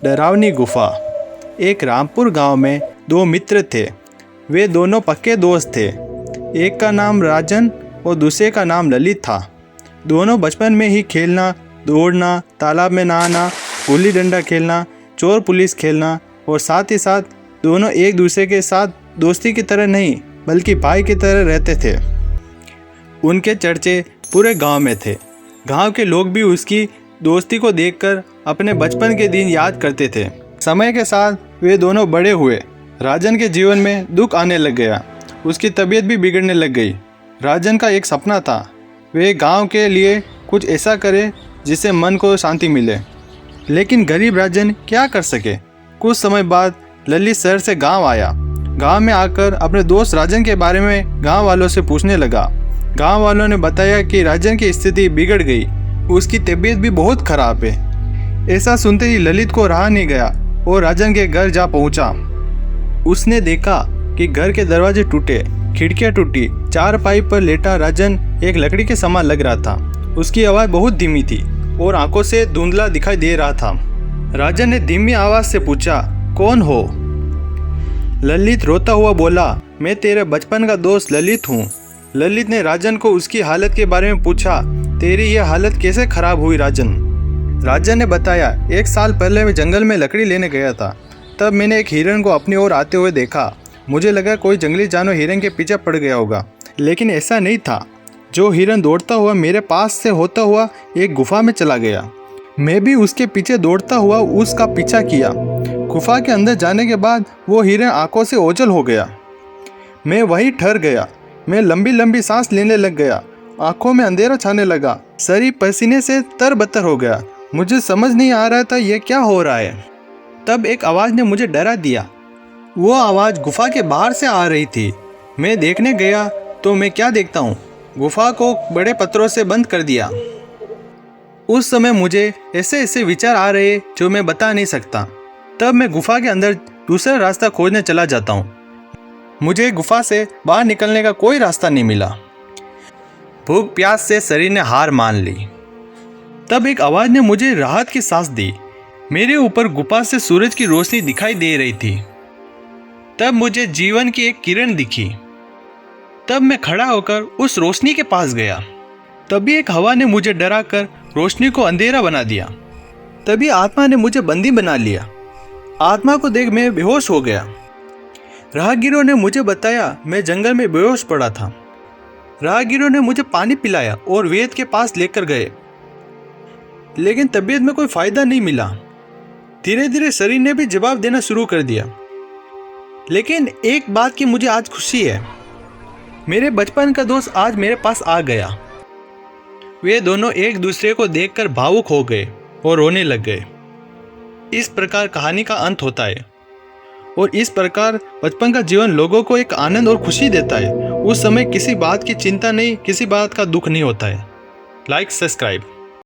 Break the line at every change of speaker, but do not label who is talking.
डरावनी गुफा। एक रामपुर गांव में दो मित्र थे। वे दोनों पक्के दोस्त थे। एक का नाम राजन और दूसरे का नाम ललित था। दोनों बचपन में ही खेलना, दौड़ना, तालाब में नहाना, गुल्ली डंडा खेलना, चोर पुलिस खेलना और साथ ही साथ दोनों एक दूसरे के साथ दोस्ती की तरह नहीं बल्कि भाई की तरह रहते थे। उनके चर्चे पूरे गांव में थे। गांव के लोग भी उसकी दोस्ती को देखकर अपने बचपन के दिन याद करते थे। समय के साथ वे दोनों बड़े हुए। राजन के जीवन में दुख आने लग गया। उसकी तबीयत भी बिगड़ने लग गई। राजन का एक सपना था, वे गांव के लिए कुछ ऐसा करे जिससे मन को शांति मिले। लेकिन गरीब राजन क्या कर सके। कुछ समय बाद ललित शहर से गांव आया। गांव में आकर अपने दोस्त राजन के बारे में गांव वालों से पूछने लगा। गांव वालों ने बताया कि राजन की स्थिति बिगड़ गई, उसकी तबीयत भी बहुत खराब है। ऐसा सुनते ही ललित को रहा नहीं गया और राजन के घर जा पहुंचा। उसने देखा कि घर के दरवाजे टूटे, खिड़कियां टूटी, चारपाई पर लेटा राजन एक लकड़ी के समान लग रहा था। उसकी आवाज़ बहुत धीमी थी और आंखों से धुंधला दिखाई दे रहा था। राजन ने धीमी आवाज़ से पूछा, कौन हो? ललित रोता हुआ बोला, मैं तेरे बचपन का दोस्त ललित हूँ। ललित ने राजन को उसकी हालत के बारे में पूछा, तेरी यह हालत कैसे खराब हुई राजन? राजन ने बताया, एक साल पहले मैं जंगल में लकड़ी लेने गया था। तब मैंने एक हिरन को अपनी ओर आते हुए देखा। मुझे लगा कोई जंगली जानवर हिरन के पीछे पड़ गया होगा, लेकिन ऐसा नहीं था। जो हिरन दौड़ता हुआ मेरे पास से होता हुआ एक गुफा में चला गया। मैं भी उसके पीछे दौड़ता हुआ उसका पीछा किया। गुफा के अंदर जाने के बाद वो हिरन आंखों से ओझल हो गया। मैं वहीं ठहर गया। मैं लंबी लंबी सांस लेने लग गया। आंखों में अंधेरा छाने लगा। शरीर पसीने से तरबतर हो गया। मुझे समझ नहीं आ रहा था ये क्या हो रहा है। तब एक आवाज़ ने मुझे डरा दिया। वो आवाज़ गुफा के बाहर से आ रही थी। मैं देखने गया तो मैं क्या देखता हूँ, गुफा को बड़े पत्थरों से बंद कर दिया। उस समय मुझे ऐसे ऐसे विचार आ रहे जो मैं बता नहीं सकता। तब मैं गुफा के अंदर दूसरा रास्ता खोजने चला जाता हूँ। मुझे गुफा से बाहर निकलने का कोई रास्ता नहीं मिला। भूख प्यास से शरीर ने हार मान ली। तब एक आवाज़ ने मुझे राहत की सांस दी। मेरे ऊपर गुफा से सूरज की रोशनी दिखाई दे रही थी। तब मुझे जीवन की एक किरण दिखी। तब मैं खड़ा होकर उस रोशनी के पास गया। तभी एक हवा ने मुझे डराकर रोशनी को अंधेरा बना दिया। तभी आत्मा ने मुझे बंदी बना लिया। आत्मा को देख मैं बेहोश हो गया। राहगीरों ने मुझे बताया मैं जंगल में बेहोश पड़ा था। राहगीरों ने मुझे पानी पिलाया और वेद के पास लेकर गए, लेकिन तबीयत में कोई फायदा नहीं मिला। धीरे धीरे शरीर ने भी जवाब देना शुरू कर दिया। लेकिन एक बात की मुझे आज खुशी है, मेरे बचपन का दोस्त आज मेरे पास आ गया। वे दोनों एक दूसरे को देखकर भावुक हो गए और रोने लग गए। इस प्रकार कहानी का अंत होता है और इस प्रकार बचपन का जीवन लोगों को एक आनंद और खुशी देता है। उस समय किसी बात की चिंता नहीं, किसी बात का दुख नहीं होता है। Like, subscribe.